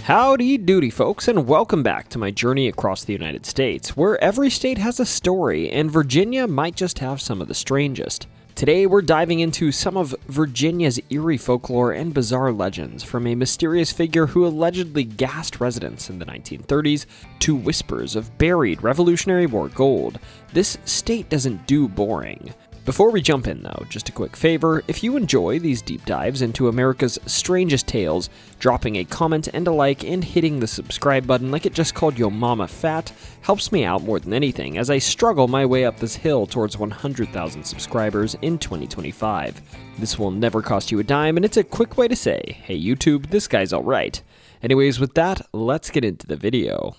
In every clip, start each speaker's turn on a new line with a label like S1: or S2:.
S1: Howdy doody folks, and welcome back to my journey across the United States, where every state has a story, and Virginia might just have some of the strangest. Today we're diving into some of Virginia's eerie folklore and bizarre legends, from a mysterious figure who allegedly gassed residents in the 1930s, to whispers of buried Revolutionary War gold. This state doesn't do boring. Before we jump in though, just a quick favor, if you enjoy these deep dives into America's strangest tales, dropping a comment and a like and hitting the subscribe button like it just called yo mama fat helps me out more than anything as I struggle my way up this hill towards 100,000 subscribers in 2025. This will never cost you a dime and it's a quick way to say, hey YouTube, this guy's alright. Anyways, with that, let's get into the video.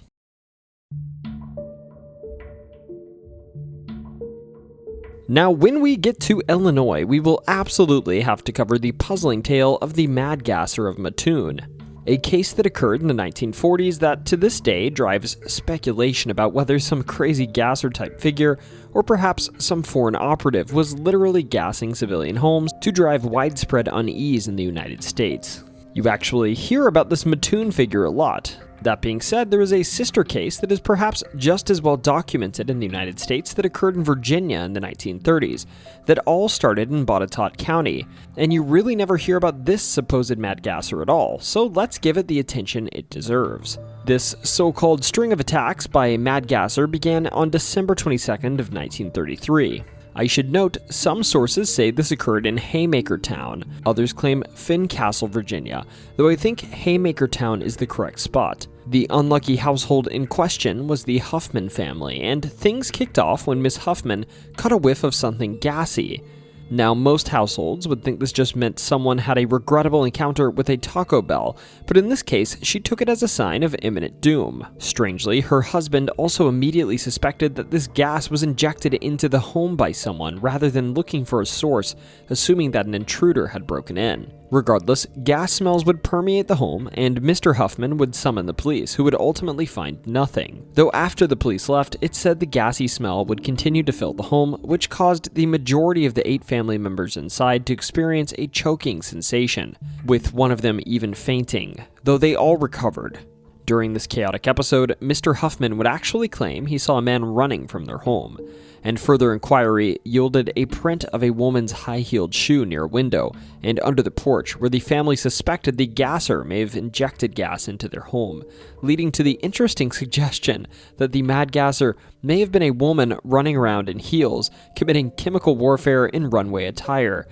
S1: Now, when we get to Illinois, we will absolutely have to cover the puzzling tale of the Mad Gasser of Botetourt, a case that occurred in the 1940s that to this day drives speculation about whether some crazy gasser-type figure, or perhaps some foreign operative, was literally gassing civilian homes to drive widespread unease in the United States. You actually hear about this Botetourt figure a lot. That being said, there is a sister case that is perhaps just as well documented in the United States that occurred in Virginia in the 1930s, that all started in Botetourt County, and you really never hear about this supposed Mad Gasser at all, so let's give it the attention it deserves. This so-called string of attacks by a Mad Gasser began on December 22nd of 1933. I should note, some sources say this occurred in Haymaker Town, others claim Fincastle, Virginia, though I think Haymaker Town is the correct spot. The unlucky household in question was the Huffman family, and things kicked off when Miss Huffman caught a whiff of something gassy. Now, most households would think this just meant someone had a regrettable encounter with a Taco Bell, but in this case, she took it as a sign of imminent doom. Strangely, her husband also immediately suspected that this gas was injected into the home by someone rather than looking for a source, assuming that an intruder had broken in. Regardless, gas smells would permeate the home, and Mr. Huffman would summon the police, who would ultimately find nothing. Though after the police left, it said the gassy smell would continue to fill the home, which caused the majority of the 8 family members inside to experience a choking sensation, with one of them even fainting, though they all recovered. During this chaotic episode, Mr. Huffman would actually claim he saw a man running from their home, and further inquiry yielded a print of a woman's high-heeled shoe near a window and under the porch where the family suspected the gasser may have injected gas into their home, leading to the interesting suggestion that the Mad Gasser may have been a woman running around in heels, committing chemical warfare in runway attire.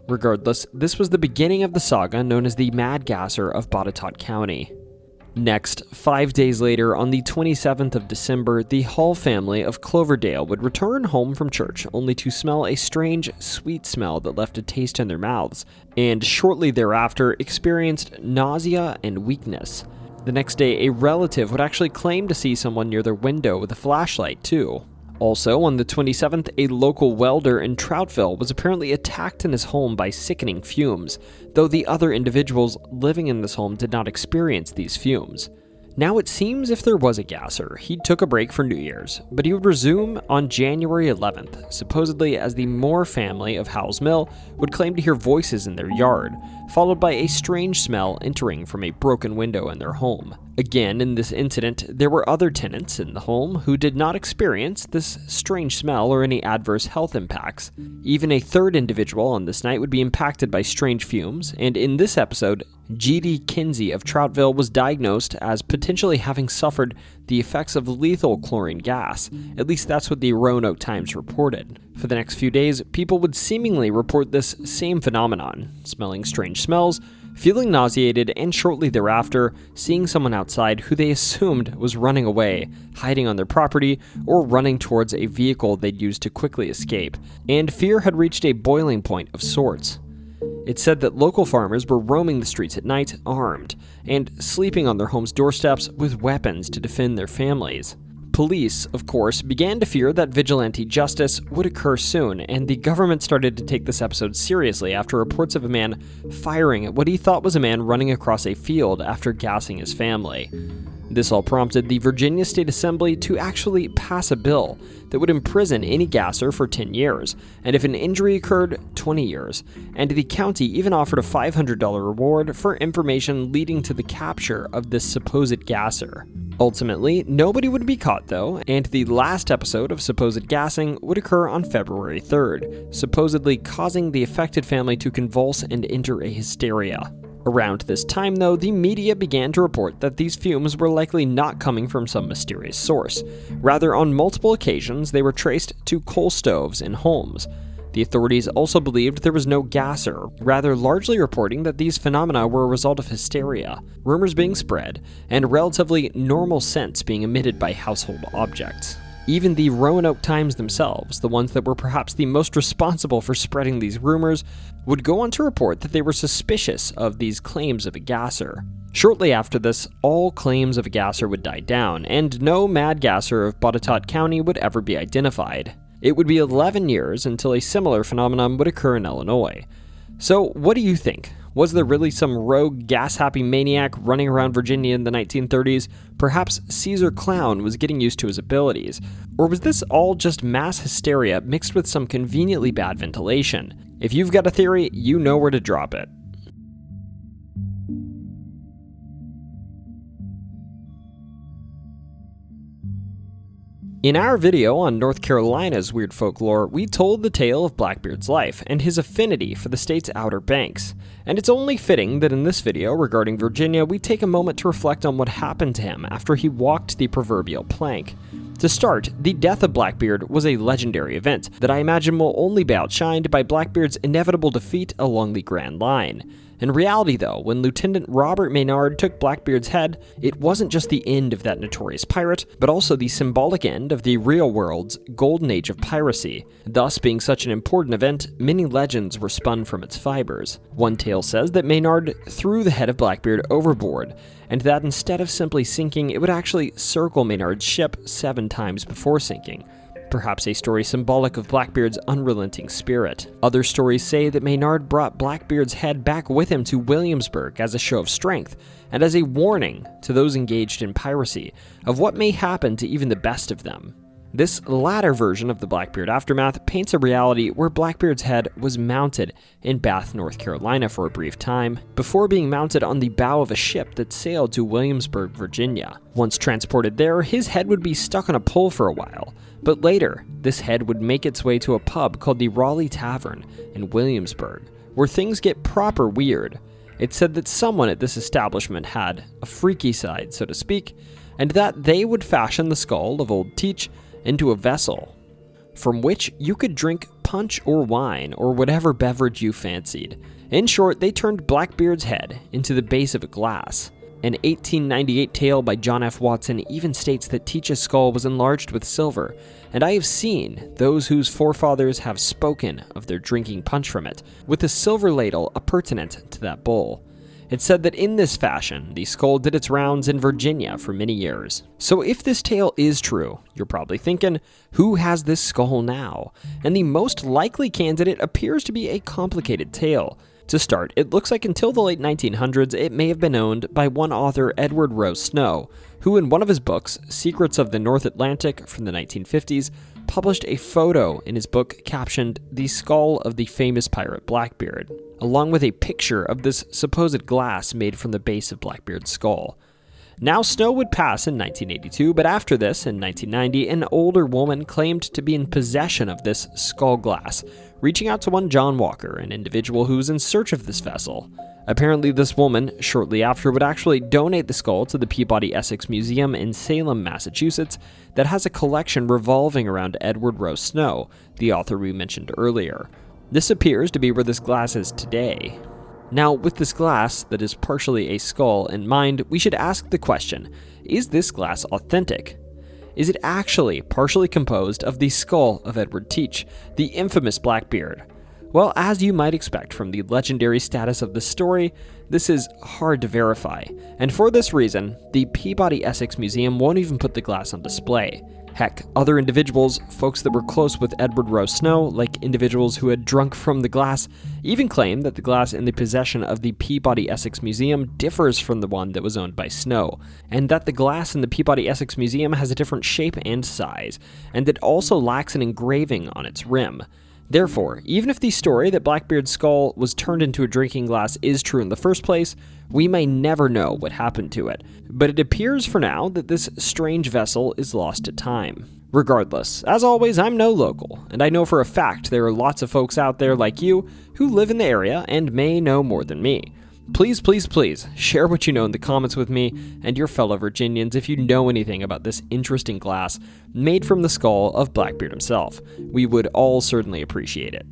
S1: Regardless, this was the beginning of the saga known as the Mad Gasser of Botetourt County. Next, 5 days later, on the 27th of December, the Hall family of Cloverdale would return home from church only to smell a strange, sweet smell that left a taste in their mouths, and shortly thereafter experienced nausea and weakness. The next day, a relative would actually claim to see someone near their window with a flashlight, too. Also, on the 27th, a local welder in Troutville was apparently attacked in his home by sickening fumes, though the other individuals living in this home did not experience these fumes. Now, it seems if there was a gasser, he took a break for New Year's, but he would resume on January 11th, supposedly as the Moore family of Howell's Mill would claim to hear voices in their yard, followed by a strange smell entering from a broken window in their home. Again, in this incident, there were other tenants in the home who did not experience this strange smell or any adverse health impacts. Even a third individual on this night would be impacted by strange fumes, and in this episode, G.D. Kinsey of Troutville was diagnosed as potentially having suffered the effects of lethal chlorine gas. At least that's what the Roanoke Times reported. For the next few days, people would seemingly report this same phenomenon, smelling strange smells, feeling nauseated, and shortly thereafter, seeing someone outside who they assumed was running away, hiding on their property, or running towards a vehicle they'd used to quickly escape, and fear had reached a boiling point of sorts. It said that local farmers were roaming the streets at night, armed, and sleeping on their homes' doorsteps with weapons to defend their families. Police, of course, began to fear that vigilante justice would occur soon, and the government started to take this episode seriously after reports of a man firing at what he thought was a man running across a field after gassing his family. This all prompted the Virginia State Assembly to actually pass a bill that would imprison any gasser for 10 years, and if an injury occurred, 20 years, and the county even offered a $500 reward for information leading to the capture of this supposed gasser. Ultimately, nobody would be caught though, and the last episode of supposed gassing would occur on February 3rd, supposedly causing the affected family to convulse and enter a hysteria. Around this time, though, the media began to report that these fumes were likely not coming from some mysterious source. Rather, on multiple occasions, they were traced to coal stoves in homes. The authorities also believed there was no gasser, rather largely reporting that these phenomena were a result of hysteria, rumors being spread, and relatively normal scents being emitted by household objects. Even the Roanoke Times themselves, the ones that were perhaps the most responsible for spreading these rumors, would go on to report that they were suspicious of these claims of a gasser. Shortly after this, all claims of a gasser would die down, and no Mad Gasser of Botetourt County would ever be identified. It would be 11 years until a similar phenomenon would occur in Illinois. So, what do you think? Was there really some rogue, gas-happy maniac running around Virginia in the 1930s? Perhaps Caesar Clown was getting used to his abilities? Or was this all just mass hysteria mixed with some conveniently bad ventilation? If you've got a theory, you know where to drop it. In our video on North Carolina's weird folklore, we told the tale of Blackbeard's life and his affinity for the state's Outer Banks. And it's only fitting that in this video regarding Virginia, we take a moment to reflect on what happened to him after he walked the proverbial plank. To start, the death of Blackbeard was a legendary event that I imagine will only be outshined by Blackbeard's inevitable defeat along the Grand Line. In reality, though, when Lieutenant Robert Maynard took Blackbeard's head, it wasn't just the end of that notorious pirate, but also the symbolic end of the real world's golden age of piracy. Thus, being such an important event, many legends were spun from its fibers. One tale says that Maynard threw the head of Blackbeard overboard, and that instead of simply sinking, it would actually circle Maynard's ship 7 times before sinking. Perhaps a story symbolic of Blackbeard's unrelenting spirit. Other stories say that Maynard brought Blackbeard's head back with him to Williamsburg as a show of strength, and as a warning to those engaged in piracy of what may happen to even the best of them. This latter version of the Blackbeard aftermath paints a reality where Blackbeard's head was mounted in Bath, North Carolina for a brief time, before being mounted on the bow of a ship that sailed to Williamsburg, Virginia. Once transported there, his head would be stuck on a pole for a while, but later, this head would make its way to a pub called the Raleigh Tavern in Williamsburg, where things get proper weird. It's said that someone at this establishment had a freaky side, so to speak, and that they would fashion the skull of old Teach into a vessel from which you could drink punch or wine or whatever beverage you fancied. In short, they turned Blackbeard's head into the base of a glass. An 1898 tale by John F. Watson even states that Teach's skull was enlarged with silver, and I have seen those whose forefathers have spoken of their drinking punch from it, with a silver ladle appurtenant to that bowl. It's said that in this fashion, the skull did its rounds in Virginia for many years. So if this tale is true, you're probably thinking, who has this skull now? And the most likely candidate appears to be a complicated tale. To start, it looks like until the late 1900s, it may have been owned by one author, Edward Rowe Snow, who in one of his books, Secrets of the North Atlantic from the 1950s, published a photo in his book captioned "The Skull of the Famous Pirate Blackbeard," along with a picture of this supposed glass made from the base of Blackbeard's skull. Now, Snow would pass in 1982, but after this, in 1990, an older woman claimed to be in possession of this skull glass, reaching out to one John Walker, an individual who was in search of this vessel. Apparently, this woman, shortly after, would actually donate the skull to the Peabody Essex Museum in Salem, Massachusetts, that has a collection revolving around Edward Rowe Snow, the author we mentioned earlier. This appears to be where this glass is today. Now, with this glass that is partially a skull in mind, we should ask the question, is this glass authentic? Is it actually partially composed of the skull of Edward Teach, the infamous Blackbeard? Well, as you might expect from the legendary status of the story, this is hard to verify, and for this reason, the Peabody Essex Museum won't even put the glass on display. Heck, other individuals, folks that were close with Edward Rowe Snow, like individuals who had drunk from the glass, even claim that the glass in the possession of the Peabody Essex Museum differs from the one that was owned by Snow, and that the glass in the Peabody Essex Museum has a different shape and size, and it also lacks an engraving on its rim. Therefore, even if the story that Blackbeard's skull was turned into a drinking glass is true in the first place, we may never know what happened to it, but it appears for now that this strange vessel is lost to time. Regardless, as always, I'm no local, and I know for a fact there are lots of folks out there like you who live in the area and may know more than me. Please, please, please, share what you know in the comments with me and your fellow Virginians if you know anything about this interesting glass made from the skull of Blackbeard himself. We would all certainly appreciate it.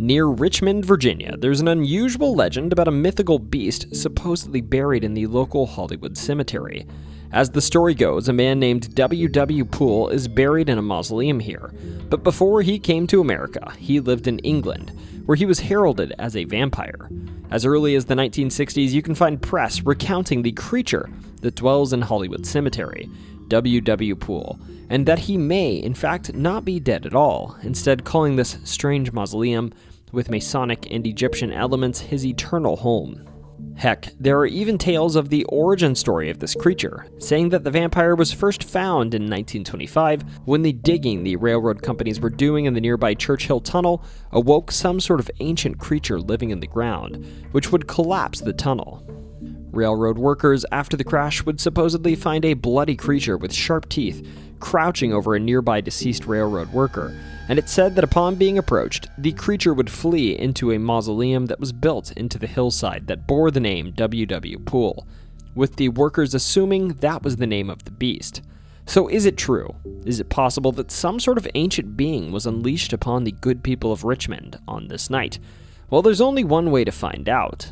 S1: Near Richmond, Virginia, there's an unusual legend about a mythical beast supposedly buried in the local Hollywood cemetery. As the story goes, a man named W.W. Poole is buried in a mausoleum here, but before he came to America, he lived in England, where he was heralded as a vampire. As early as the 1960s, you can find press recounting the creature that dwells in Hollywood Cemetery, W.W. Poole, and that he may, in fact, not be dead at all, instead calling this strange mausoleum with Masonic and Egyptian elements his eternal home. Heck, there are even tales of the origin story of this creature, saying that the vampire was first found in 1925 when the digging the railroad companies were doing in the nearby Churchill Tunnel awoke some sort of ancient creature living in the ground, which would collapse the tunnel. Railroad workers, after the crash, would supposedly find a bloody creature with sharp teeth crouching over a nearby deceased railroad worker, and it said that upon being approached, the creature would flee into a mausoleum that was built into the hillside that bore the name W.W. Poole, with the workers assuming that was the name of the beast. So is it true? Is it possible that some sort of ancient being was unleashed upon the good people of Richmond on this night? Well, there's only one way to find out.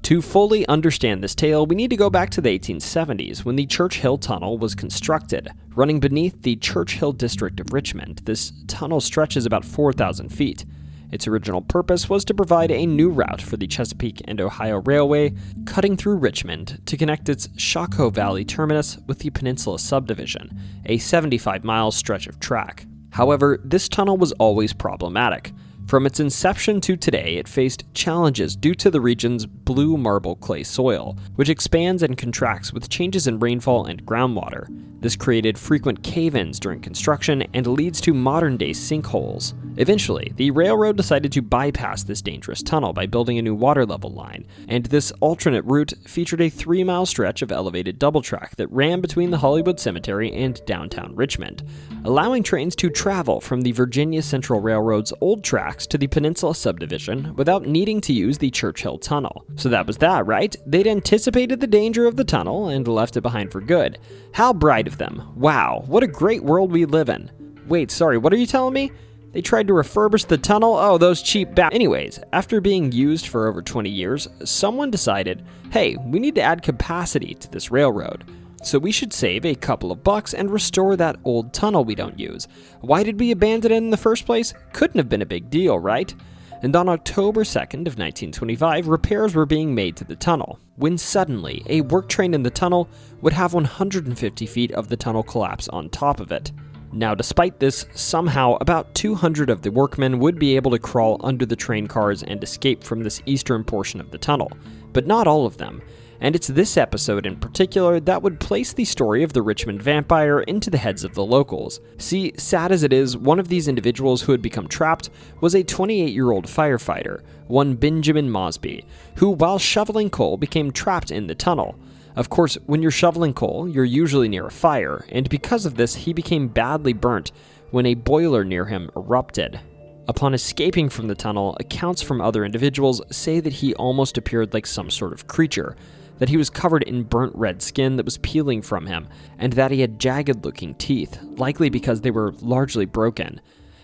S1: To fully understand this tale, we need to go back to the 1870s when the Churchill Tunnel was constructed. Running beneath the Churchill district of Richmond, this tunnel stretches about 4,000 feet. Its original purpose was to provide a new route for the Chesapeake and Ohio Railway, cutting through Richmond to connect its Shockoe Valley terminus with the Peninsula Subdivision, a 75-mile stretch of track. However, this tunnel was always problematic. From its inception to today, it faced challenges due to the region's blue marble clay soil, which expands and contracts with changes in rainfall and groundwater. This created frequent cave-ins during construction and leads to modern-day sinkholes. Eventually, the railroad decided to bypass this dangerous tunnel by building a new water-level line, and this alternate route featured a 3-mile stretch of elevated double track that ran between the Hollywood Cemetery and downtown Richmond, allowing trains to travel from the Virginia Central Railroad's old tracks to the Peninsula Subdivision without needing to use the Churchill Tunnel. So that was that, right? They'd anticipated the danger of the tunnel and left it behind for good. How bright of them. Wow, what a great world we live in. Wait, sorry, what are you telling me? They tried to refurbish the tunnel? Oh, those cheap Anyways, after being used for over 20 years, someone decided, hey, we need to add capacity to this railroad. So we should save a couple of bucks and restore that old tunnel we don't use. Why did we abandon it in the first place? Couldn't have been a big deal, right? And on October 2nd of 1925, repairs were being made to the tunnel, when suddenly a work train in the tunnel would have 150 feet of the tunnel collapse on top of it. Now, despite this, somehow about 200 of the workmen would be able to crawl under the train cars and escape from this eastern portion of the tunnel, but not all of them. And it's this episode in particular that would place the story of the Richmond Vampire into the heads of the locals. See, sad as it is, one of these individuals who had become trapped was a 28-year-old firefighter, one Benjamin Mosby, who while shoveling coal became trapped in the tunnel. Of course, when you're shoveling coal, you're usually near a fire, and because of this, he became badly burnt when a boiler near him erupted. Upon escaping from the tunnel, accounts from other individuals say that he almost appeared like some sort of creature, that he was covered in burnt red skin that was peeling from him, and that he had jagged-looking teeth, likely because they were largely broken.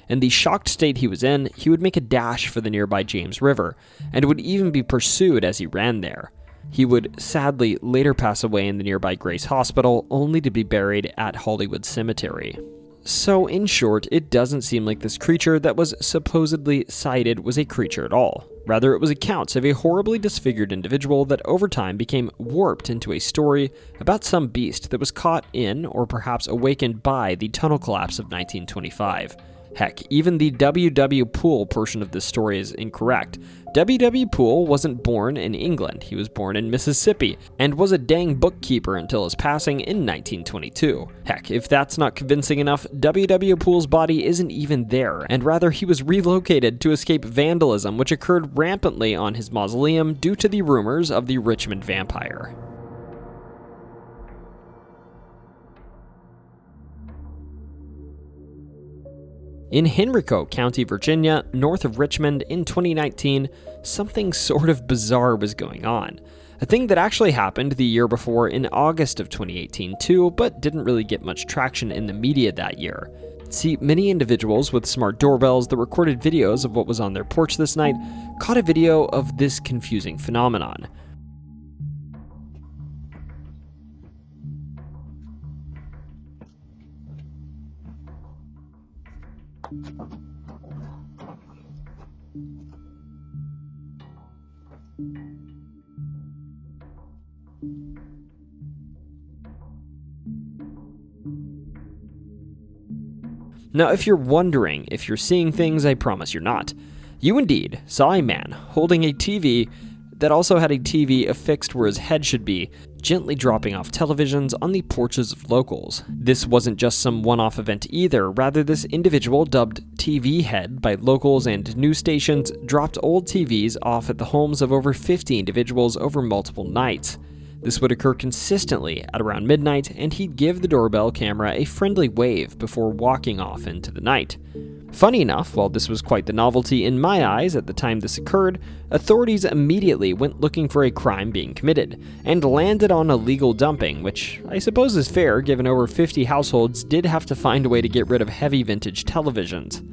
S1: In the shocked state he was in, he would make a dash for the nearby James River, and would even be pursued as he ran there. He would sadly later pass away in the nearby Grace Hospital, only to be buried at Hollywood Cemetery. So in short, it doesn't seem like this creature that was supposedly sighted was a creature at all. Rather, it was accounts of a horribly disfigured individual that over time became warped into a story about some beast that was caught in, or perhaps awakened by, the tunnel collapse of 1925. Heck, even the W.W. Poole portion of this story is incorrect. W.W. Poole wasn't born in England, he was born in Mississippi, and was a dang bookkeeper until his passing in 1922. Heck, if that's not convincing enough, W.W. Poole's body isn't even there, and rather he was relocated to escape vandalism which occurred rampantly on his mausoleum due to the rumors of the Richmond Vampire. In Henrico County, Virginia, north of Richmond in 2019, something sort of bizarre was going on. A thing that actually happened the year before in August of 2018 too, but didn't really get much traction in the media that year. See, many individuals with smart doorbells that recorded videos of what was on their porch this night caught a video of this confusing phenomenon. Now, if you're wondering if you're seeing things, I promise you're not. You indeed saw a man holding a TV that also had a TV affixed where his head should be, gently dropping off televisions on the porches of locals. This wasn't just some one-off event either, rather this individual, dubbed TV Head by locals and news stations, dropped old TVs off at the homes of over 50 individuals over multiple nights. This would occur consistently at around midnight, and he'd give the doorbell camera a friendly wave before walking off into the night. Funny enough, while this was quite the novelty in my eyes at the time this occurred, authorities immediately went looking for a crime being committed, and landed on illegal dumping, which I suppose is fair given over 50 households did have to find a way to get rid of heavy vintage televisions.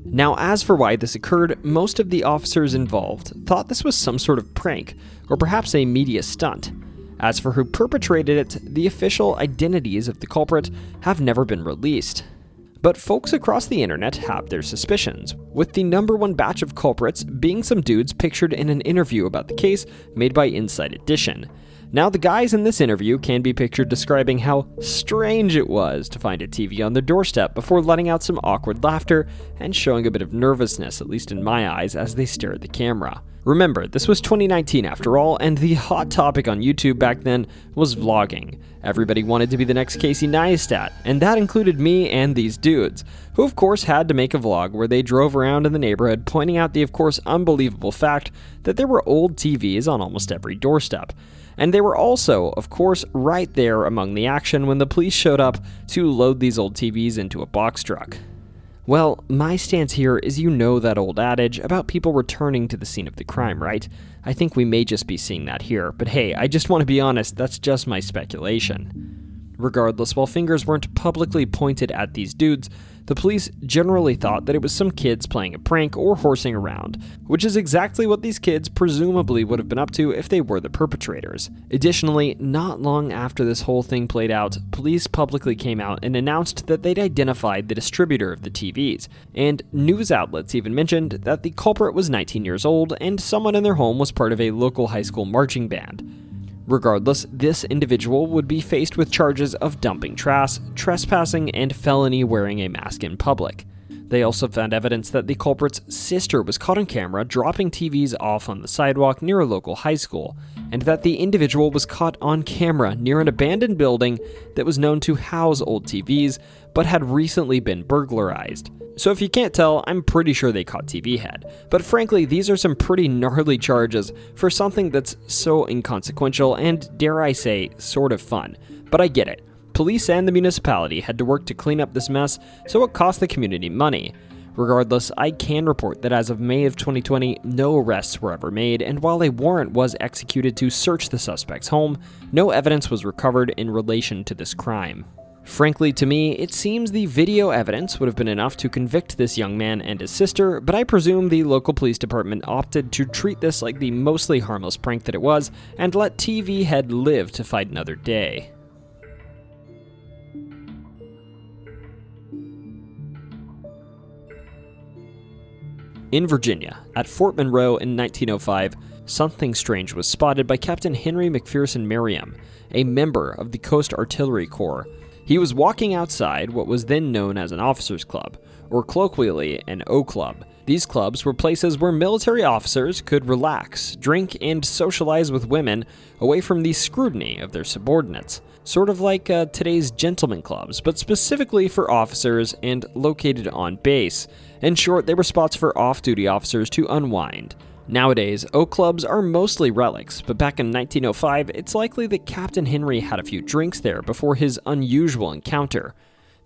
S1: Now, as for why this occurred, most of the officers involved thought this was some sort of prank, or perhaps a media stunt. As for who perpetrated it, the official identities of the culprit have never been released. But folks across the internet have their suspicions, with the number one batch of culprits being some dudes pictured in an interview about the case made by Inside Edition. Now, the guys in this interview can be pictured describing how strange it was to find a TV on their doorstep before letting out some awkward laughter and showing a bit of nervousness, at least in my eyes, as they stare at the camera. Remember, this was 2019 after all, and the hot topic on YouTube back then was vlogging. Everybody wanted to be the next Casey Neistat, and that included me and these dudes, who of course had to make a vlog where they drove around in the neighborhood pointing out the of course unbelievable fact that there were old TVs on almost every doorstep. And they were also, of course, right there among the action when the police showed up to load these old TVs into a box truck. Well, my stance here is you know that old adage about people returning to the scene of the crime, right? I think we may just be seeing that here, but hey, I just want to be honest, that's just my speculation. Regardless, while fingers weren't publicly pointed at these dudes, the police generally thought that it was some kids playing a prank or horsing around, which is exactly what these kids presumably would have been up to if they were the perpetrators. Additionally, not long after this whole thing played out, police publicly came out and announced that they'd identified the distributor of the TVs, and news outlets even mentioned that the culprit was 19 years old and someone in their home was part of a local high school marching band. Regardless, this individual would be faced with charges of dumping trash, trespassing, and felony wearing a mask in public. They also found evidence that the culprit's sister was caught on camera dropping TVs off on the sidewalk near a local high school, and that the individual was caught on camera near an abandoned building that was known to house old TVs, but had recently been burglarized. So if you can't tell, I'm pretty sure they caught TV Head. But frankly, these are some pretty gnarly charges for something that's so inconsequential and, dare I say, sort of fun. But I get it. Police and the municipality had to work to clean up this mess, so it cost the community money. Regardless, I can report that as of May of 2020, no arrests were ever made, and while a warrant was executed to search the suspect's home, no evidence was recovered in relation to this crime. Frankly, to me, it seems the video evidence would have been enough to convict this young man and his sister, but I presume the local police department opted to treat this like the mostly harmless prank that it was, and let TV Head live to fight another day. In Virginia, at Fort Monroe in 1905, something strange was spotted by Captain Henry McPherson Merriam, a member of the Coast Artillery Corps. He was walking outside what was then known as an officers' club, or colloquially an O Club. These clubs were places where military officers could relax, drink, and socialize with women away from the scrutiny of their subordinates. Sort of like today's gentleman clubs, but specifically for officers and located on base. In short, they were spots for off-duty officers to unwind. Nowadays, O Clubs are mostly relics, but back in 1905, it's likely that Captain Henry had a few drinks there before his unusual encounter.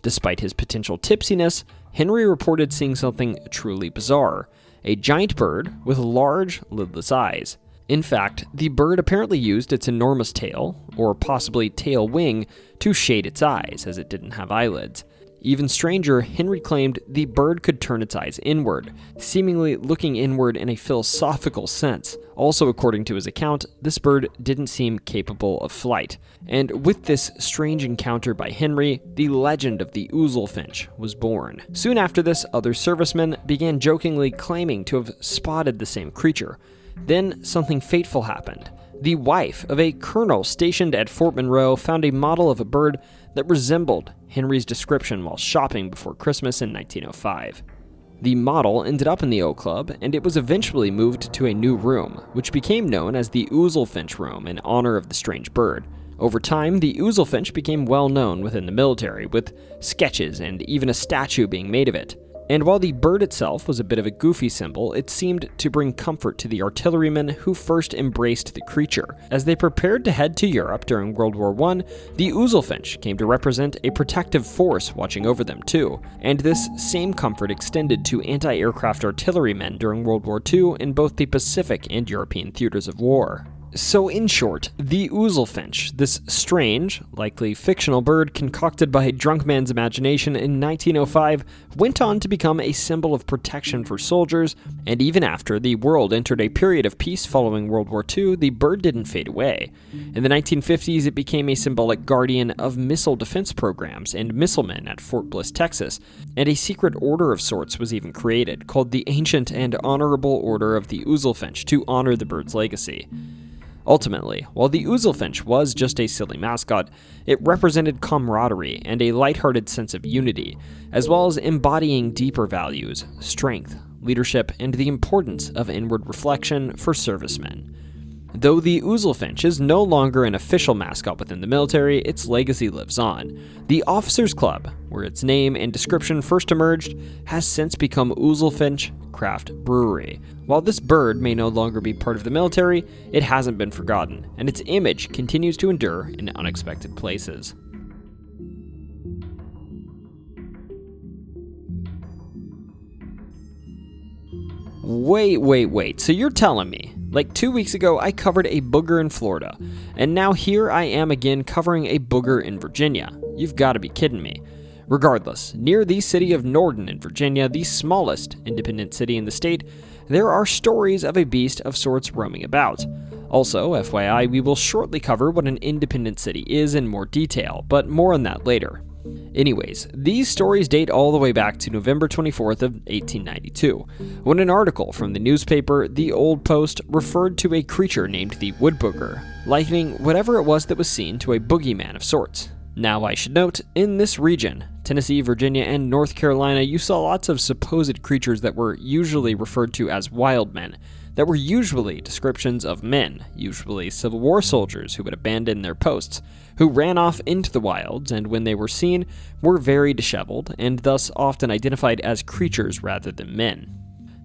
S1: Despite his potential tipsiness, Henry reported seeing something truly bizarre: a giant bird with large, lidless eyes. In fact, the bird apparently used its enormous tail, or possibly tail wing, to shade its eyes, as it didn't have eyelids. Even stranger, Henry claimed the bird could turn its eyes inward, seemingly looking inward in a philosophical sense. Also, according to his account, this bird didn't seem capable of flight. And with this strange encounter by Henry, the legend of the Oozlefinch was born. Soon after this, other servicemen began jokingly claiming to have spotted the same creature. Then something fateful happened. The wife of a colonel stationed at Fort Monroe found a model of a bird that resembled Henry's description while shopping before Christmas in 1905. The model ended up in the O Club, and it was eventually moved to a new room, which became known as the Oozlefinch Room in honor of the strange bird. Over time, the Oozlefinch became well known within the military, with sketches and even a statue being made of it. And while the bird itself was a bit of a goofy symbol, it seemed to bring comfort to the artillerymen who first embraced the creature. As they prepared to head to Europe during World War I, the Oozlefinch came to represent a protective force watching over them too, and this same comfort extended to anti-aircraft artillerymen during World War II in both the Pacific and European theaters of war. So in short, the Oozlefinch, this strange, likely fictional bird concocted by a drunk man's imagination in 1905, went on to become a symbol of protection for soldiers, and even after the world entered a period of peace following World War II, the bird didn't fade away. In the 1950s, it became a symbolic guardian of missile defense programs and missilemen at Fort Bliss, Texas, and a secret order of sorts was even created, called the Ancient and Honorable Order of the Oozlefinch, to honor the bird's legacy. Ultimately, while the Oozlefinch was just a silly mascot, it represented camaraderie and a lighthearted sense of unity, as well as embodying deeper values, strength, leadership, and the importance of inward reflection for servicemen. Though the Oozlefinch is no longer an official mascot within the military, its legacy lives on. The Officers Club, where its name and description first emerged, has since become Oozlefinch Craft Brewery. While this bird may no longer be part of the military, it hasn't been forgotten, and its image continues to endure in unexpected places. Wait, so you're telling me, like 2 weeks ago I covered a booger in Florida, and now here I am again covering a booger in Virginia? You've got to be kidding me. Regardless, near the city of Norton in Virginia, the smallest independent city in the state, there are stories of a beast of sorts roaming about. Also, FYI, we will shortly cover what an independent city is in more detail, but more on that later. Anyways, these stories date all the way back to November 24th of 1892, when an article from the newspaper The Old Post referred to a creature named the Woodbooger, likening whatever it was that was seen to a boogeyman of sorts. Now, I should note, in this region, Tennessee, Virginia, and North Carolina, you saw lots of supposed creatures that were usually referred to as wild men, that were usually descriptions of men, usually Civil War soldiers who would abandon their posts, who ran off into the wilds and when they were seen, were very disheveled, and thus often identified as creatures rather than men.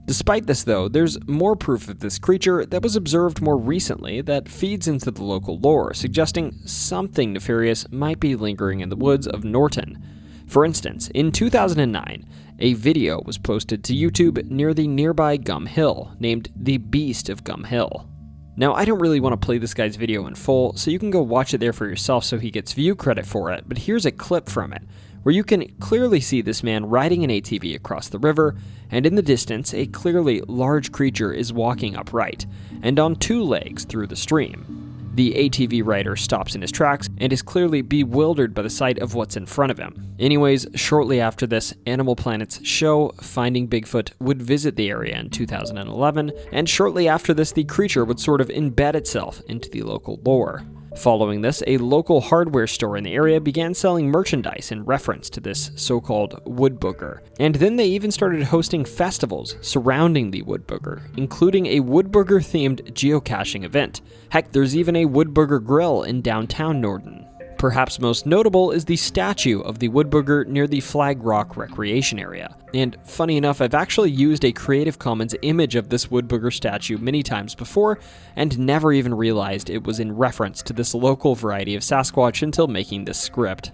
S1: Despite this though, there's more proof of this creature that was observed more recently that feeds into the local lore, suggesting something nefarious might be lingering in the woods of Norton. For instance, in 2009, a video was posted to YouTube near the nearby Gum Hill, named The Beast of Gum Hill. Now, I don't really want to play this guy's video in full, so you can go watch it there for yourself so he gets view credit for it, but here's a clip from it, where you can clearly see this man riding an ATV across the river, and in the distance, a clearly large creature is walking upright, and on two legs through the stream. The ATV rider stops in his tracks and is clearly bewildered by the sight of what's in front of him. Anyways, shortly after this, Animal Planet's show Finding Bigfoot would visit the area in 2011, and shortly after this, the creature would sort of embed itself into the local lore. Following this, a local hardware store in the area began selling merchandise in reference to this so-called Woodbooger. And then they even started hosting festivals surrounding the Woodbooger, including a Woodbooger-themed geocaching event. Heck, there's even a Woodbooger grill in downtown Norton. Perhaps most notable is the statue of the Woodbooger near the Flag Rock Recreation Area. And funny enough, I've actually used a Creative Commons image of this Woodbooger statue many times before, and never even realized it was in reference to this local variety of Sasquatch until making this script.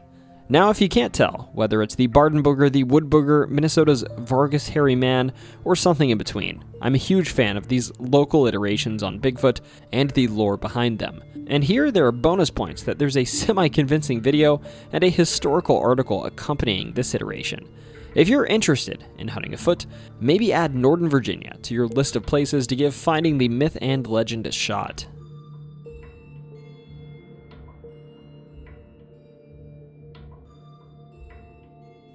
S1: Now, if you can't tell, whether it's the Bardenbooger, the Woodbooger, Minnesota's Vargas Hairy Man, or something in between, I'm a huge fan of these local iterations on Bigfoot and the lore behind them. And here there are bonus points that there's a semi-convincing video and a historical article accompanying this iteration. If you're interested in hunting a foot, maybe add Northern Virginia to your list of places to give Finding the Myth and Legend a shot.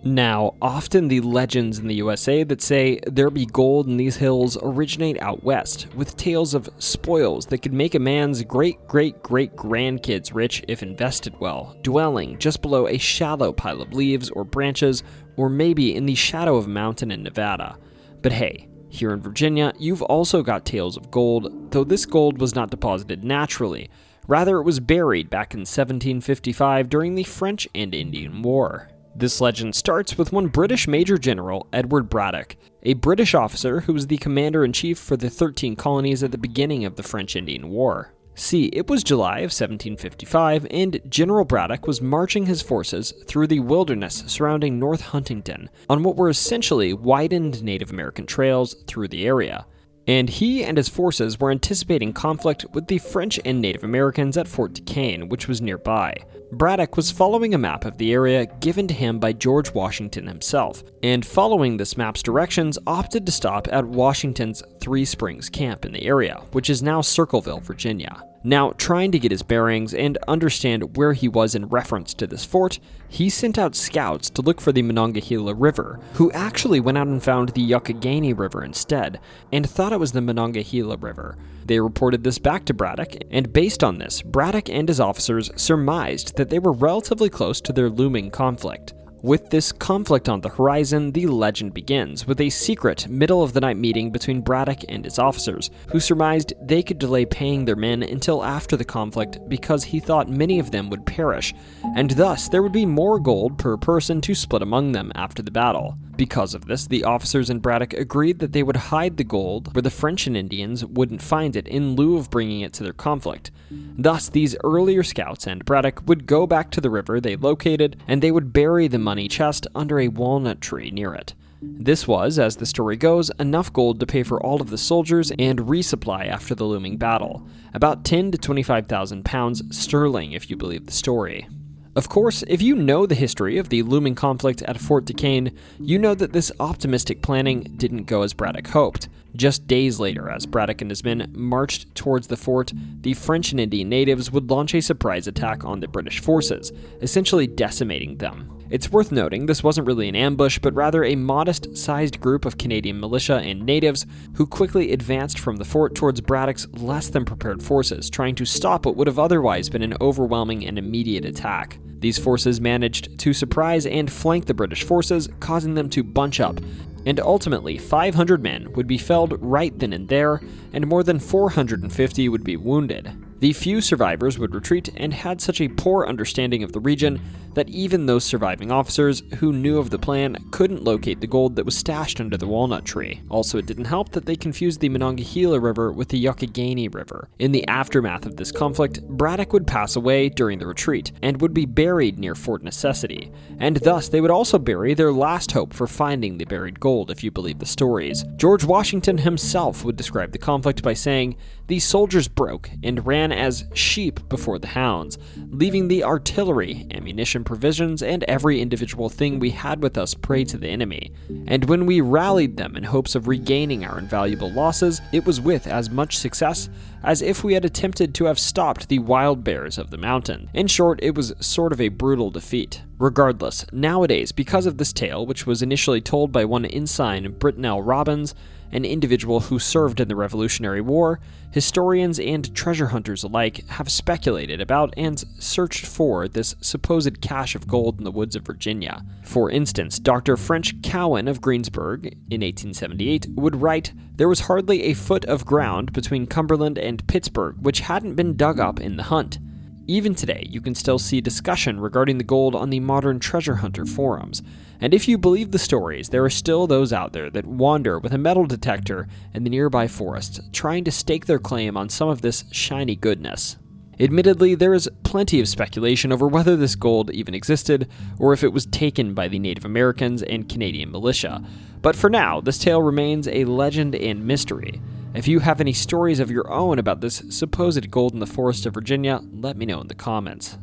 S1: Now, often the legends in the USA that say there be gold in these hills originate out west, with tales of spoils that could make a man's great-great-great-grandkids rich if invested well, dwelling just below a shallow pile of leaves or branches, or maybe in the shadow of a mountain in Nevada. But hey, here in Virginia, you've also got tales of gold, though this gold was not deposited naturally. Rather, it was buried back in 1755 during the French and Indian War. This legend starts with one British Major General Edward Braddock, a British officer who was the commander-in-chief for the 13 colonies at the beginning of the French-Indian War. See, it was July of 1755, and General Braddock was marching his forces through the wilderness surrounding North Huntington on what were essentially widened Native American trails through the area. And he and his forces were anticipating conflict with the French and Native Americans at Fort Duquesne, which was nearby. Braddock was following a map of the area given to him by George Washington himself, and following this map's directions, opted to stop at Washington's Three Springs camp in the area, which is now Circleville, Virginia. Now, trying to get his bearings and understand where he was in reference to this fort, he sent out scouts to look for the Monongahela River, who actually went out and found the Youghiogheny River instead, and thought it was the Monongahela River. They reported this back to Braddock, and based on this, Braddock and his officers surmised that they were relatively close to their looming conflict. With this conflict on the horizon, the legend begins with a secret middle-of-the-night meeting between Braddock and his officers, who surmised they could delay paying their men until after the conflict because he thought many of them would perish, and thus there would be more gold per person to split among them after the battle. Because of this, the officers and Braddock agreed that they would hide the gold where the French and Indians wouldn't find it in lieu of bringing it to their conflict. Thus, these earlier scouts and Braddock would go back to the river they located, and they would bury the money chest under a walnut tree near it. This was, as the story goes, enough gold to pay for all of the soldiers and resupply after the looming battle. About 10 to 25,000 pounds sterling if you believe the story. Of course, if you know the history of the looming conflict at Fort Duquesne, you know that this optimistic planning didn't go as Braddock hoped. Just days later, as Braddock and his men marched towards the fort, the French and Indian natives would launch a surprise attack on the British forces, essentially decimating them. It's worth noting this wasn't really an ambush, but rather a modest-sized group of Canadian militia and natives who quickly advanced from the fort towards Braddock's less-than-prepared forces, trying to stop what would have otherwise been an overwhelming and immediate attack. These forces managed to surprise and flank the British forces, causing them to bunch up, and ultimately 500 men would be felled right then and there, and more than 450 would be wounded. The few survivors would retreat and had such a poor understanding of the region that even those surviving officers who knew of the plan couldn't locate the gold that was stashed under the walnut tree. Also, it didn't help that they confused the Monongahela River with the Youghiogheny River. In the aftermath of this conflict, Braddock would pass away during the retreat and would be buried near Fort Necessity, and thus they would also bury their last hope for finding the buried gold, if you believe the stories. George Washington himself would describe the conflict by saying, "The soldiers broke and ran as sheep before the hounds, leaving the artillery, ammunition, provisions, and every individual thing we had with us prey to the enemy. And when we rallied them in hopes of regaining our invaluable losses, it was with as much success as if we had attempted to have stopped the wild bears of the mountain. In short, it was sort of a brutal defeat. Regardless, nowadays, because of this tale, which was initially told by one ensign Britnell Robbins, an individual who served in the Revolutionary War, historians and treasure hunters alike have speculated about and searched for this supposed cache of gold in the woods of Virginia. For instance, Dr. French Cowan of Greensburg in 1878 would write, "There was hardly a foot of ground between Cumberland and Pittsburgh which hadn't been dug up in the hunt." Even today, you can still see discussion regarding the gold on the modern treasure hunter forums. And if you believe the stories, there are still those out there that wander with a metal detector in the nearby forests, trying to stake their claim on some of this shiny goodness. Admittedly, there is plenty of speculation over whether this gold even existed, or if it was taken by the Native Americans and Canadian militia. But for now, this tale remains a legend and mystery. If you have any stories of your own about this supposed gold in the forest of Virginia, let me know in the comments.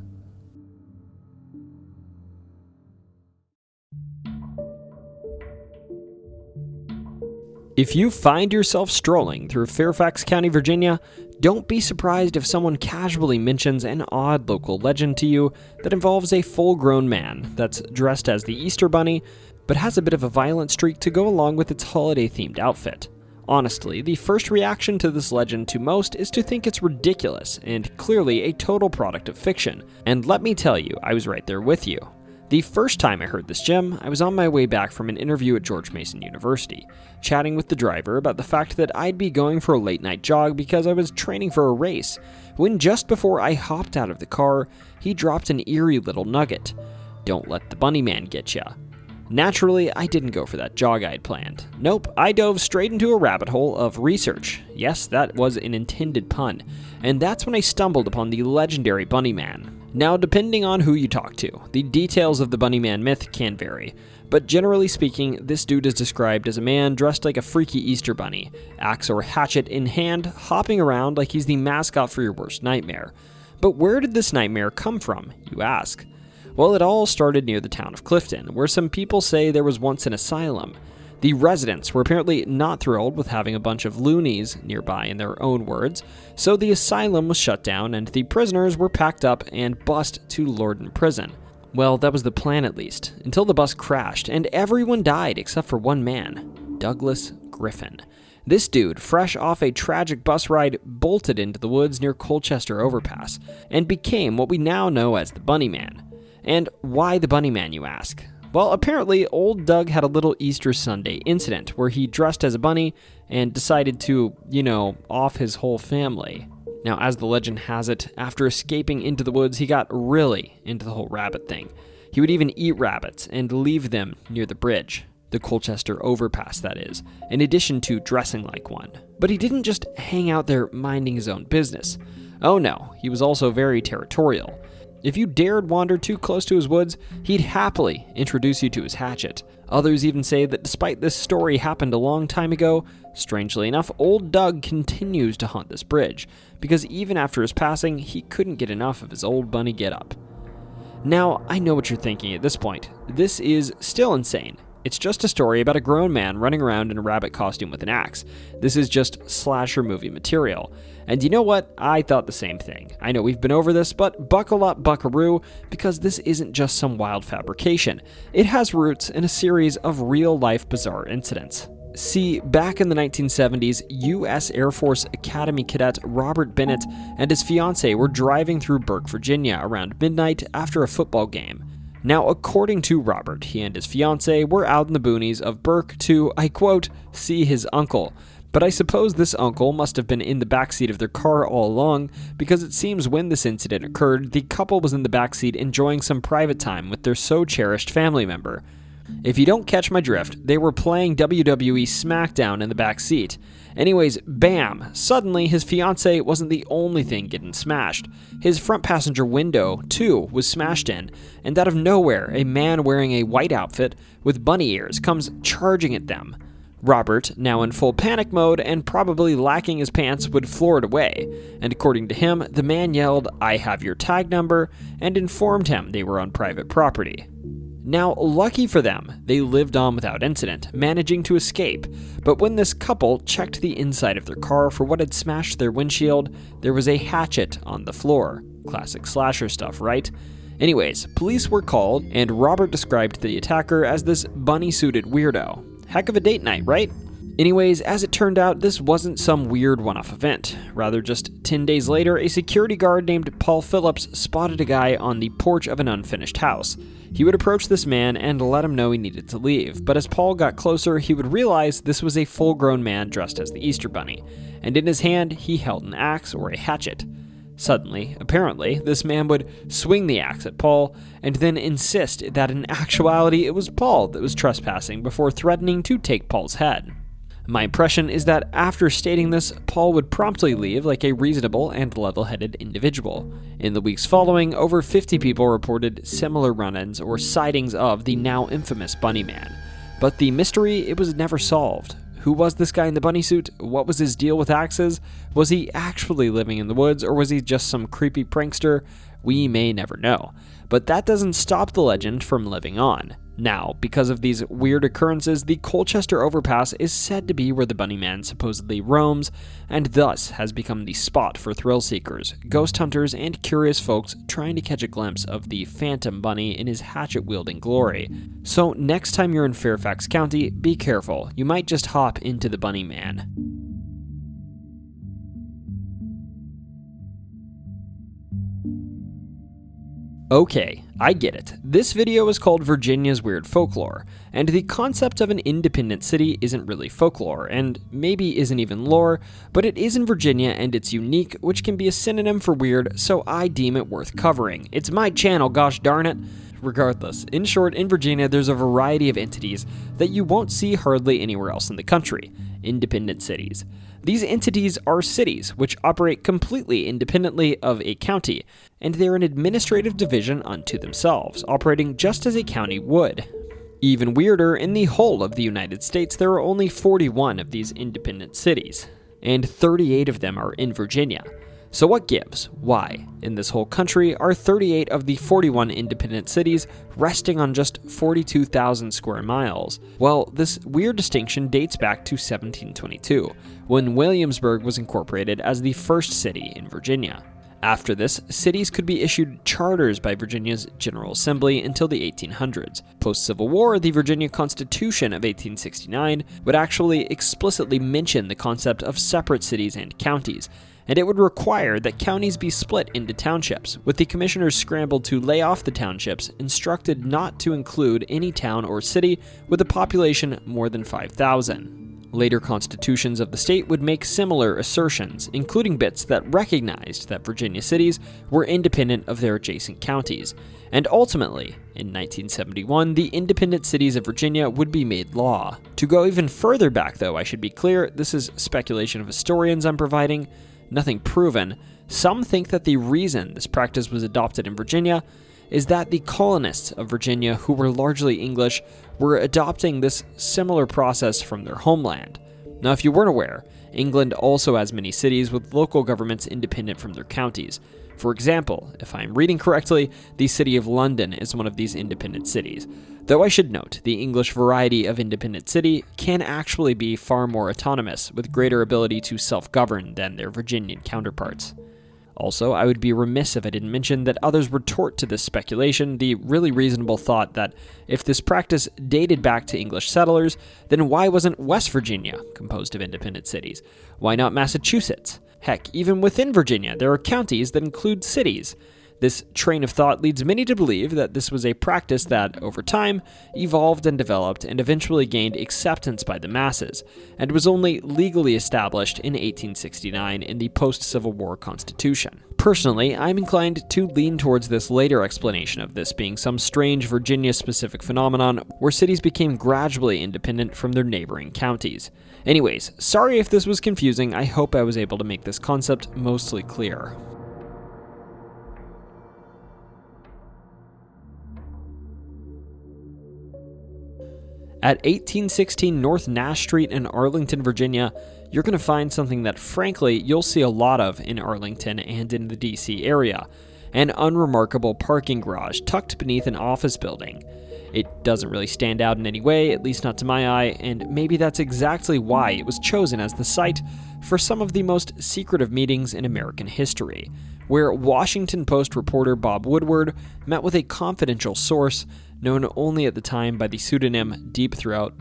S1: If you find yourself strolling through Fairfax County, Virginia, don't be surprised if someone casually mentions an odd local legend to you that involves a full-grown man that's dressed as the Easter Bunny, but has a bit of a violent streak to go along with its holiday-themed outfit. Honestly, the first reaction to this legend to most is to think it's ridiculous and clearly a total product of fiction. And let me tell you, I was right there with you. The first time I heard this gem, I was on my way back from an interview at George Mason University, chatting with the driver about the fact that I'd be going for a late-night jog because I was training for a race, when just before I hopped out of the car, he dropped an eerie little nugget. "Don't let the Bunny Man get ya." Naturally, I didn't go for that jog I'd planned. Nope, I dove straight into a rabbit hole of research. Yes, that was an intended pun. And that's when I stumbled upon the legendary Bunny Man. Now, depending on who you talk to, the details of the Bunny Man myth can vary. But generally speaking, this dude is described as a man dressed like a freaky Easter bunny, axe or hatchet in hand, hopping around like he's the mascot for your worst nightmare. But where did this nightmare come from, you ask? Well, it all started near the town of Clifton, where some people say there was once an asylum. The residents were apparently not thrilled with having a bunch of loonies nearby, in their own words, so the asylum was shut down and the prisoners were packed up and bussed to Lorden Prison. Well, that was the plan at least, until the bus crashed and everyone died except for one man, Douglas Griffin. This dude, fresh off a tragic bus ride, bolted into the woods near Colchester Overpass and became what we now know as the Bunny Man. And why the Bunny Man, you ask? Well, apparently, old Doug had a little Easter Sunday incident where he dressed as a bunny and decided to, off his whole family. Now, as the legend has it, after escaping into the woods, he got really into the whole rabbit thing. He would even eat rabbits and leave them near the bridge, the Colchester Overpass, that is, in addition to dressing like one. But he didn't just hang out there minding his own business. Oh no, he was also very territorial. If you dared wander too close to his woods, he'd happily introduce you to his hatchet. Others even say that despite this story happened a long time ago, strangely enough, old Doug continues to haunt this bridge, because even after his passing, he couldn't get enough of his old bunny getup. Now, I know what you're thinking at this point. This is still insane. It's just a story about a grown man running around in a rabbit costume with an axe. This is just slasher movie material. And you know what? I thought the same thing. I know we've been over this, but buckle up, buckaroo, because this isn't just some wild fabrication. It has roots in a series of real-life bizarre incidents. See, back in the 1970s, U.S. Air Force Academy cadet Robert Bennett and his fiancée were driving through Burke, Virginia around midnight after a football game. Now, according to Robert, he and his fiancée were out in the boonies of Burke to, I quote, see his uncle. But I suppose this uncle must have been in the backseat of their car all along, because it seems when this incident occurred, the couple was in the backseat enjoying some private time with their so-cherished family member. If you don't catch my drift, they were playing WWE SmackDown in the back seat. Anyways, bam! Suddenly, his fiancée wasn't the only thing getting smashed. His front passenger window, too, was smashed in, and out of nowhere, a man wearing a white outfit with bunny ears comes charging at them. Robert, now in full panic mode and probably lacking his pants, would floor it away, and according to him, the man yelled, "I have your tag number," and informed him they were on private property. Now, lucky for them, they lived on without incident, managing to escape. But when this couple checked the inside of their car for what had smashed their windshield, there was a hatchet on the floor. Classic slasher stuff, right? Anyways, police were called, and Robert described the attacker as this bunny-suited weirdo. Heck of a date night, right? Anyways, as it turned out, this wasn't some weird one-off event. Rather, just 10 days later, a security guard named Paul Phillips spotted a guy on the porch of an unfinished house. He would approach this man and let him know he needed to leave, but as Paul got closer, he would realize this was a full-grown man dressed as the Easter Bunny, and in his hand, he held an axe or a hatchet. Suddenly, apparently, this man would swing the axe at Paul and then insist that in actuality it was Paul that was trespassing before threatening to take Paul's head. My impression is that after stating this, Paul would promptly leave like a reasonable and level-headed individual. In the weeks following, over 50 people reported similar run-ins or sightings of the now infamous Bunny Man. But the mystery, it was never solved. Who was this guy in the bunny suit? What was his deal with axes? Was he actually living in the woods, or was he just some creepy prankster? We may never know. But that doesn't stop the legend from living on. Now, because of these weird occurrences, the Colchester Overpass is said to be where the Bunny Man supposedly roams, and thus has become the spot for thrill seekers, ghost hunters, and curious folks trying to catch a glimpse of the Phantom Bunny in his hatchet-wielding glory. So next time you're in Fairfax County, be careful. You might just hop into the Bunny Man. Okay, I get it. This video is called Virginia's Weird Folklore, and the concept of an independent city isn't really folklore, and maybe isn't even lore, but it is in Virginia and it's unique, which can be a synonym for weird, so I deem it worth covering. It's my channel, gosh darn it! Regardless, in short, in Virginia there's a variety of entities that you won't see hardly anywhere else in the country. Independent cities. These entities are cities, which operate completely independently of a county, and they're an administrative division unto themselves, operating just as a county would. Even weirder, in the whole of the United States, there are only 41 of these independent cities, and 38 of them are in Virginia. So what gives? Why, in this whole country, are 38 of the 41 independent cities resting on just 42,000 square miles? Well, this weird distinction dates back to 1722, when Williamsburg was incorporated as the first city in Virginia. After this, cities could be issued charters by Virginia's General Assembly until the 1800s. Post-Civil War, the Virginia Constitution of 1869 would actually explicitly mention the concept of separate cities and counties, and it would require that counties be split into townships, with the commissioners scrambled to lay off the townships, instructed not to include any town or city with a population more than 5,000. Later constitutions of the state would make similar assertions, including bits that recognized that Virginia cities were independent of their adjacent counties. And ultimately, in 1971, the independent cities of Virginia would be made law. To go even further back, though, I should be clear, this is speculation of historians I'm providing, nothing proven. Some think that the reason this practice was adopted in Virginia is that the colonists of Virginia, who were largely English, were adopting this similar process from their homeland. Now, if you weren't aware, England also has many cities with local governments independent from their counties. For example, if I'm reading correctly, the city of London is one of these independent cities. Though I should note, the English variety of independent city can actually be far more autonomous, with greater ability to self-govern than their Virginian counterparts. Also, I would be remiss if I didn't mention that others retort to this speculation the really reasonable thought that if this practice dated back to English settlers, then why wasn't West Virginia composed of independent cities? Why not Massachusetts? Heck, even within Virginia, there are counties that include cities. This train of thought leads many to believe that this was a practice that, over time, evolved and developed and eventually gained acceptance by the masses, and was only legally established in 1869 in the post-Civil War Constitution. Personally, I'm inclined to lean towards this later explanation of this being some strange Virginia-specific phenomenon where cities became gradually independent from their neighboring counties. Anyways, sorry if this was confusing. I hope I was able to make this concept mostly clear. At 1816 North Nash Street in Arlington, Virginia, you're going to find something that frankly you'll see a lot of in Arlington and in the DC area, an unremarkable parking garage tucked beneath an office building. It doesn't really stand out in any way, at least not to my eye, and maybe that's exactly why it was chosen as the site for some of the most secretive meetings in American history, where Washington Post reporter Bob Woodward met with a confidential source known only at the time by the pseudonym Deep Throat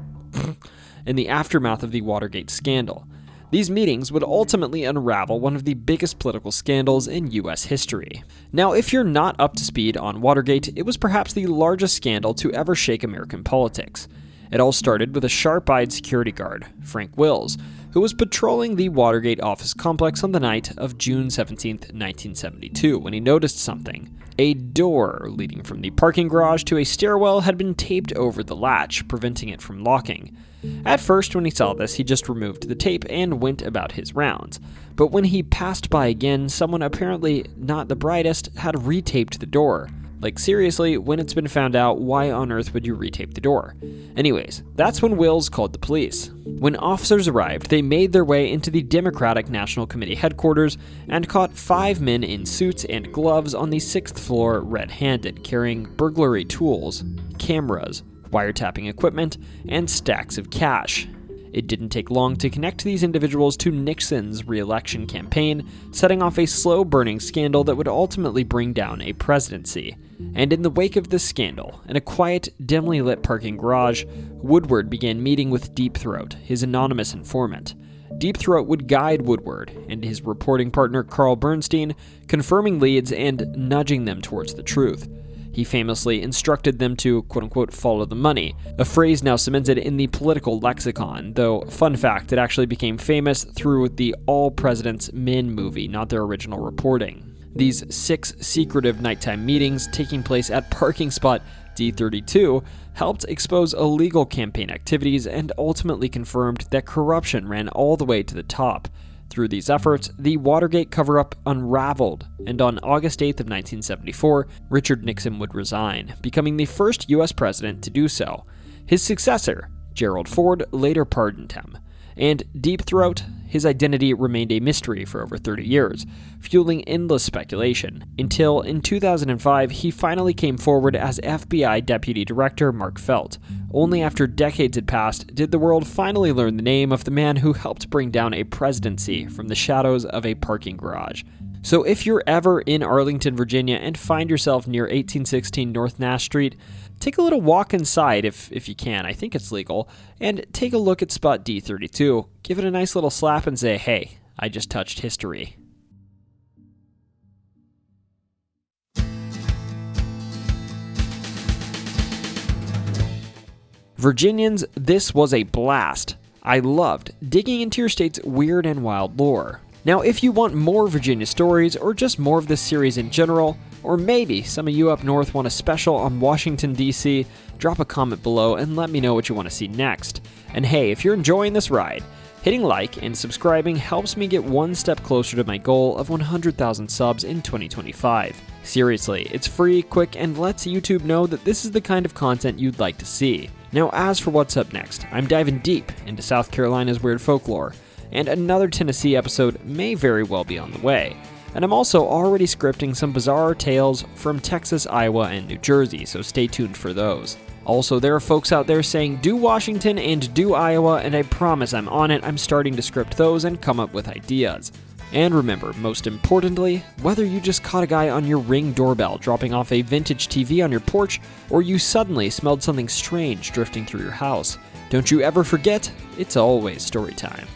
S1: in the aftermath of the Watergate scandal. These meetings would ultimately unravel one of the biggest political scandals in U.S. history. Now, if you're not up to speed on Watergate, it was perhaps the largest scandal to ever shake American politics. It all started with a sharp-eyed security guard, Frank Wills, who was patrolling the Watergate office complex on the night of June 17, 1972, when he noticed something. A door leading from the parking garage to a stairwell had been taped over the latch, preventing it from locking. At first, when he saw this, he just removed the tape and went about his rounds. But when he passed by again, someone apparently not the brightest had retaped the door. Like, seriously, when it's been found out, why on earth would you retape the door? Anyways, that's when Wills called the police. When officers arrived, they made their way into the Democratic National Committee headquarters and caught 5 men in suits and gloves on the 6th floor red-handed, carrying burglary tools, cameras, wiretapping equipment, and stacks of cash. It didn't take long to connect these individuals to Nixon's re-election campaign, setting off a slow-burning scandal that would ultimately bring down a presidency. And in the wake of this scandal, in a quiet, dimly lit parking garage, Woodward began meeting with Deep Throat, his anonymous informant. Deep Throat would guide Woodward and his reporting partner Carl Bernstein, confirming leads and nudging them towards the truth. He famously instructed them to, quote-unquote, follow the money, a phrase now cemented in the political lexicon, though, fun fact, it actually became famous through the All President's Men movie, not their original reporting. These 6 secretive nighttime meetings taking place at parking spot D32 helped expose illegal campaign activities and ultimately confirmed that corruption ran all the way to the top. Through these efforts, the Watergate cover-up unraveled, and on August 8th of 1974, Richard Nixon would resign, becoming the first U.S. president to do so. His successor, Gerald Ford, later pardoned him. And Deep Throat, his identity remained a mystery for over 30 years, fueling endless speculation, until in 2005 he finally came forward as FBI Deputy Director Mark Felt. Only after decades had passed did the world finally learn the name of the man who helped bring down a presidency from the shadows of a parking garage. So if you're ever in Arlington, Virginia and find yourself near 1816 North Nash Street, take a little walk inside if you can, I think it's legal, and take a look at spot D32, give it a nice little slap and say, hey, I just touched history. Virginians, this was a blast. I loved digging into your state's weird and wild lore. Now, if you want more Virginia stories, or just more of this series in general, or maybe some of you up north want a special on Washington, D.C., drop a comment below and let me know what you want to see next. And hey, if you're enjoying this ride, hitting like and subscribing helps me get one step closer to my goal of 100,000 subs in 2025. Seriously, it's free, quick, and lets YouTube know that this is the kind of content you'd like to see. Now, as for what's up next, I'm diving deep into South Carolina's weird folklore, and another Tennessee episode may very well be on the way. And I'm also already scripting some bizarre tales from Texas, Iowa, and New Jersey, so stay tuned for those. Also, there are folks out there saying do Washington and do Iowa, and I promise I'm on it. I'm starting to script those and come up with ideas. And remember, most importantly, whether you just caught a guy on your Ring doorbell dropping off a vintage TV on your porch, or you suddenly smelled something strange drifting through your house, don't you ever forget, it's always story time.